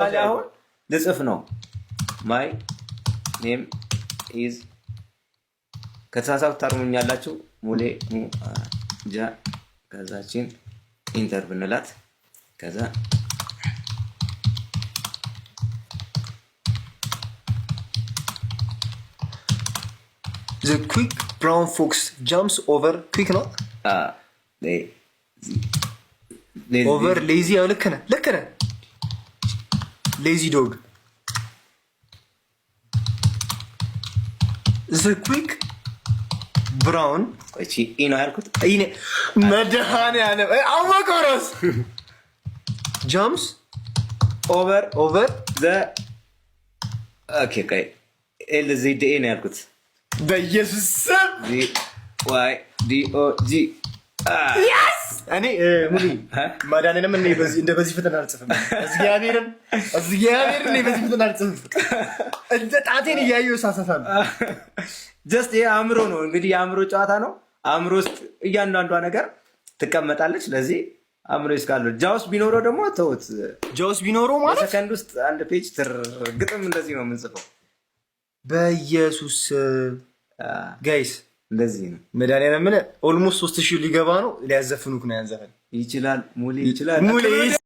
አሁን ልጽፍ ነው። ማይ ኔም ኢዝ ከተሳሳቱ ታርሙኛላችሁ። ሙሌ ጃ ከዛችን ኢንተር ብንላት ከዛ the quick brown fox jumps over quick ነው over lazy ያው ልክ ነህ lazy dog the quick brown እቺ ኢኖ ያልኩት ኢኔ መድኃኒዓለም አወቀረስ jumps over the ኦኬ ቀይ ኤል ዚ ዲ ነው ያልኩት በኢየሱስ ስም ዲ ዋይ ዲ ኦ ጂ yes እኔ ሙሉ ማዳንንም እኔ በዚህ ፍጥነት አልጽፍም። እግዚአብሔርን እኔ በዚህ ፍጥነት አልጽፍም። እንደ ጣቴን እያየሁ ሳሳሳለሁ። ጀስት የአእምሮ ነው እንግዲህ የአእምሮ ጨዋታ ነው። አእምሮ ውስጥ እያንዳንዷ ነገር ትቀመጣለች። ስለዚህ አእምሮ እስካለው ጃውስ ቢኖረው ደግሞ ተውት። ጃውስ ቢኖረው ማለት ሰከንድ ውስጥ አንድ ፔጅ ግጥም እንደዚህ ነው የምንጽፈው። በኢየሱስ ጋይስ እንደዚህ ነው። መድኃኒዓለም ኦልሞስት 3000 ሊገባ ነው። ሊያዘፍኑክ ነው ያንዘፈን ይችላል ሙሌ ይችላል።